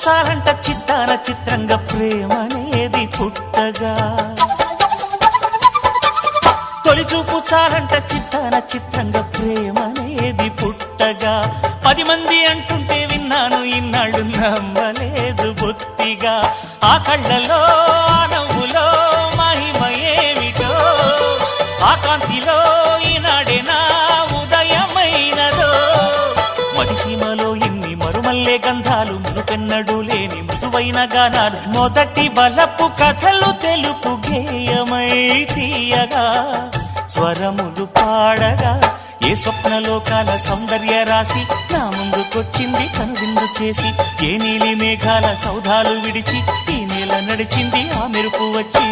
చాలంట చిత్తాన చిత్రంగా ప్రేమనేది పుట్టగా తొలి చూపు చాలంట చిత్తాన చిత్రంగా ప్రేమనేది పుట్టగా 10 మంది అంటుంటే విన్నాను ఇన్నాళ్ళు నమ్మలేదు బొత్తిగా ఆ కళ్ళలో ఆ నవ్వులో మహిమ ఏమిటో ఆ కాంతిలో ఈనాడే నా ఉదయమైనదో మదిసీమలో ఎన్ని మరుమల్లే గంధాలు మునుపెన్నడు లేని మృదువైన గానాలు మొదటి బలపు కథలు తెలుపు గేయమై తీయగా స్వరములు పాడగా ఏ స్వప్నలోకాల సౌందర్య రాసి నా ముందుకొచ్చింది కనువిందు చేసి ఏ నీలి మేఘాల సౌధాలు విడిచి ఈ నేల నడిచింది ఆ మెరుపు వచ్చి